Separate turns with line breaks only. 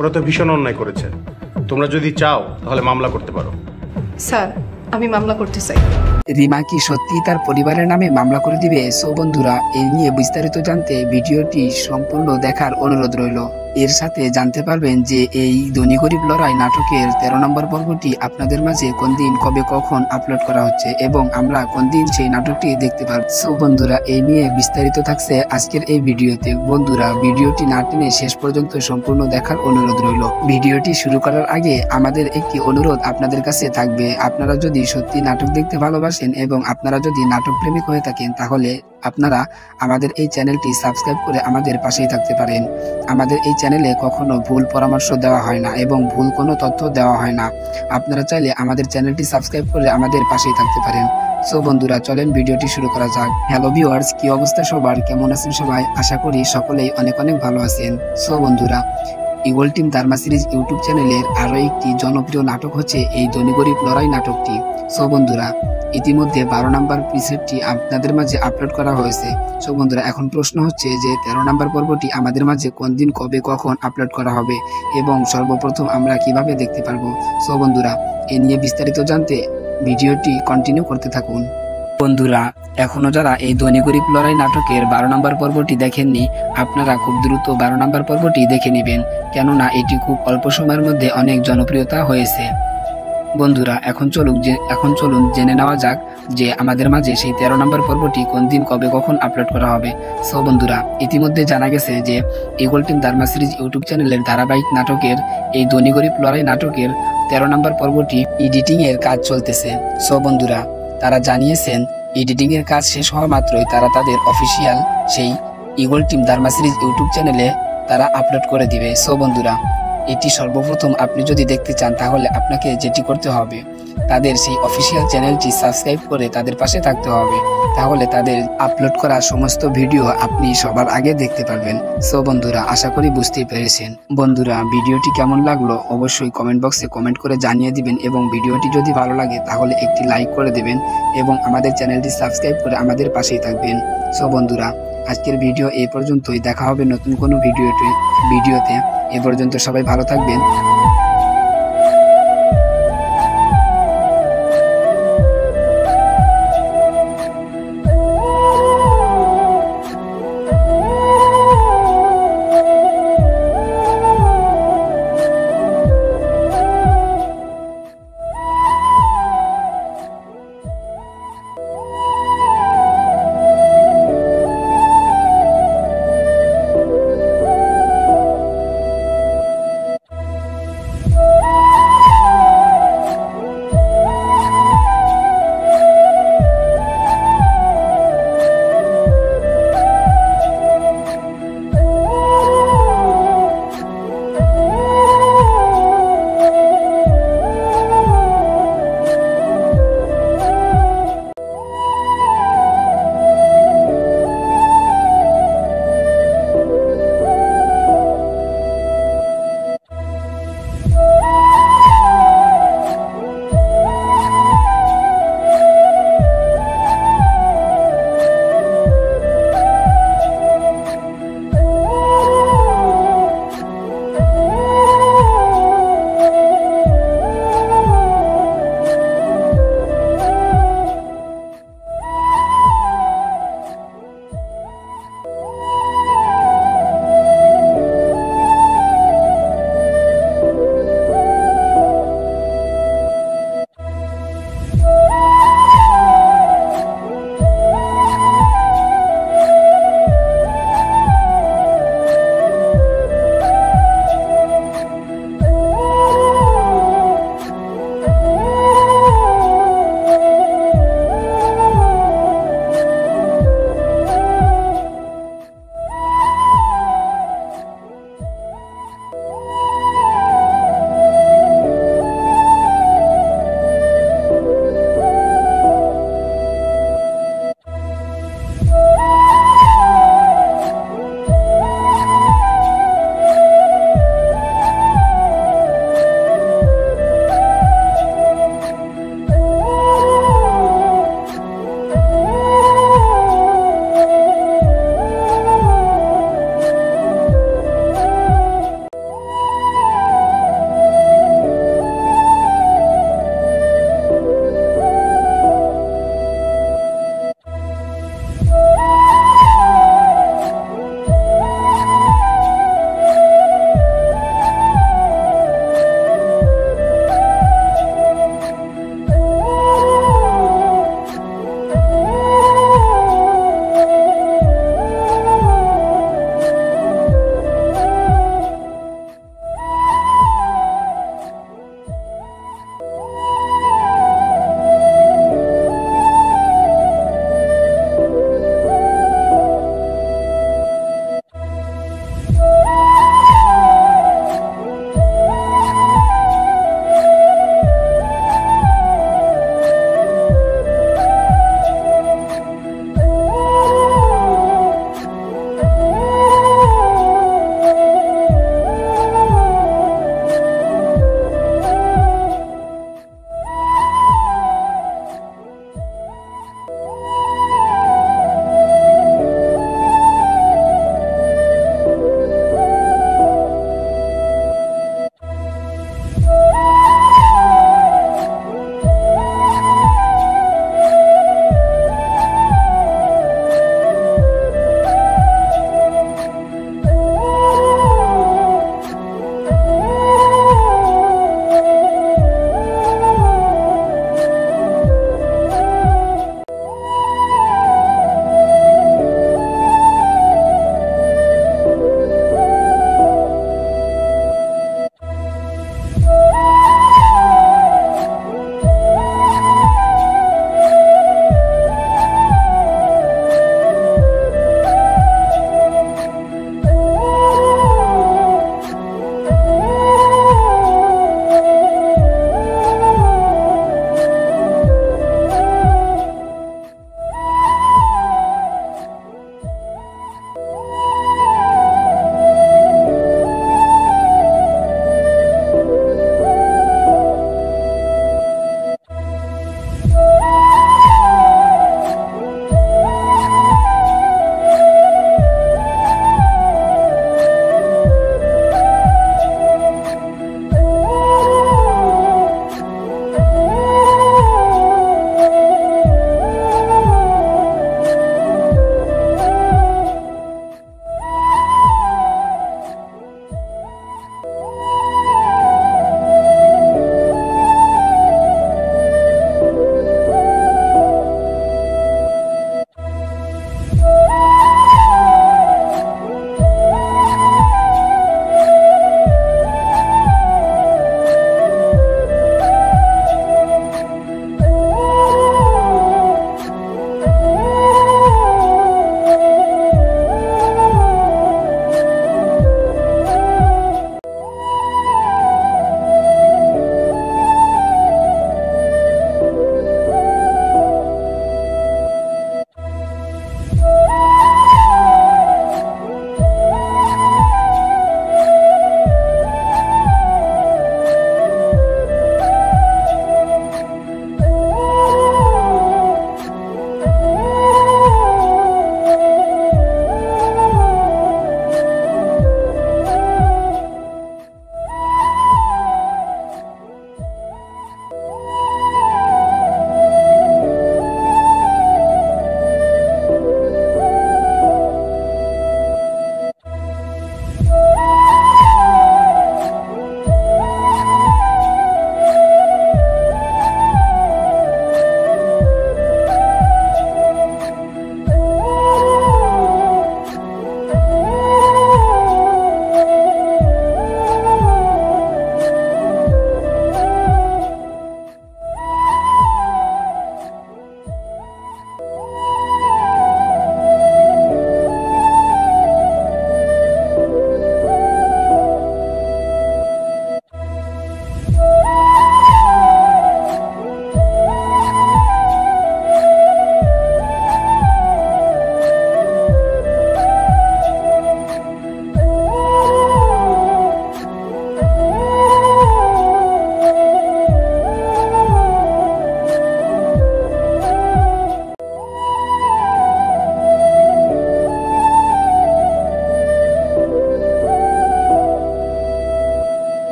ওরা তো ভীষণ অন্যায় করেছে। তোমরা যদি চাও তাহলে মামলা করতে পারো।
স্যার, আমি মামলা করতে চাই।
রিমা কি সত্যি তার পরিবারের নামে মামলা করে দিবে? সো বন্ধুরা, এই নিয়ে বিস্তারিত জানতে ভিডিওটি সম্পূর্ণ দেখার অনুরোধ রইল। এর সাথে জানতে পারবেন যে এই ধনী গরিব লড়াই নাটকের 13 নম্বর পর্বটি আপনাদের মাঝে কোন দিন কবে কখন আপলোড করা হচ্ছে এবং আমরা কোন দিন সেই নাটকটি দেখতে পারব। সো বন্ধুরা, এই নিয়ে বিস্তারিত থাকছে আজকের এই ভিডিওতে। বন্ধুরা, ভিডিওটি না টেনে শেষ পর্যন্ত সম্পূর্ণ দেখার অনুরোধ রইল। ভিডিওটি শুরু করার আগে আমাদের একটি অনুরোধ আপনাদের কাছে থাকবে। আপনারা যদি সত্যি নাটক দেখতে ভালোবাসেন এবং আপনারা যদি নাটক প্রেমিক হয়ে থাকেন তাহলে আপনারা আমাদের এই চ্যানেলটি সাবস্ক্রাইব করে আমাদের পাশেই থাকতে পারেন। আমাদের এই চ্যানেলে কখনো ভুল পরামর্শ দেওয়া হয় না এবং ভুল কোনো তথ্য দেওয়া হয় না। আপনারা চাইলে আমাদের চ্যানেলটি সাবস্ক্রাইব করে আমাদের পাশেই থাকতে পারেন। সো বন্ধুরা, চলেন ভিডিওটি শুরু করা যাক। হ্যালো ভিউয়ার্স, কি অবস্থা সবার? কেমন আছেন সবাই? আশা করি সকলেই অনেক অনেক ভালো আছেন। সো বন্ধুরা, eagle team Darma series YouTube চ্যানেলের আরো একটি জনপ্রিয় নাটক হচ্ছে এই ধনী গরিব লড়াই নাটকটি। সো বন্ধুরা, ইতিমধ্যে 12 নম্বর এপিসোডটি আপনাদের মাঝে আপলোড করা হয়েছে। সো বন্ধুরা, এখন প্রশ্ন হচ্ছে যে 13 নম্বর পর্বটি আমাদের মাঝে কোন দিন কবে কখন আপলোড করা হবে এবং সর্বপ্রথম আমরা কিভাবে দেখতে পারবো। সো বন্ধুরা, এ নিয়ে বিস্তারিত জানতে ভিডিওটি কন্টিনিউ করতে থাকুন। বন্ধুরা, এখনো যারা এই ধনী গরিব লড়াই নাটকের 12 নম্বর পর্বটি দেখেননি, আপনারা খুব দ্রুত 12 নম্বর পর্বটি দেখে নেবেন, কেননা এটি খুব অল্প সময়ের মধ্যে অনেক জনপ্রিয়তা হয়েছে। বন্ধুরা, এখন চলুন জেনে নেওয়া যাক যে আমাদের মাঝে সেই 13 নম্বর পর্বটি কোন দিন কবে কখন আপলোড করা হবে। সো বন্ধুরা, ইতিমধ্যে জানা গেছে যে eagle team Darma series YouTube চ্যানেলের ধারাবাহিক নাটকের এই ধনী গরিব লড়াই নাটকের 13 নম্বর পর্বটি এডিটিং এর কাজ চলতেছে। সো বন্ধুরা, তারা জানিয়েছেন এডিটিং এর কাজ শেষ হওয়া মাত্রই তারা তাদের অফিসিয়াল সেই eagle team Darma series YouTube চ্যানেলে তারা আপলোড করে দিবে। সো বন্ধুরা, এটি সর্বপ্রথম আপনি যদি দেখতে চান তাহলে আপনাকে যেটি করতে হবে, তাদের সেই অফিসিয়াল চ্যানেলটি সাবস্ক্রাইব করে তাদের পাশে থাকতে হবে। তাহলে তাদের আপলোড করা সমস্ত ভিডিও আপনি সবার আগে দেখতে পারবেন। সো বন্ধুরা, আশা করি বুঝতেই পেরেছেন। বন্ধুরা, ভিডিওটি কেমন লাগলো অবশ্যই কমেন্ট বক্সে কমেন্ট করে জানিয়ে দিবেন এবং ভিডিওটি যদি ভালো লাগে তাহলে একটি লাইক করে দেবেন এবং আমাদের চ্যানেলটি সাবস্ক্রাইব করে আমাদের পাশেই থাকবেন। সো বন্ধুরা, আজকের ভিডিও এই পর্যন্তই। দেখা হবে নতুন কোনো ভিডিওতে। এ পর্যন্ত সবাই ভালো থাকবেন।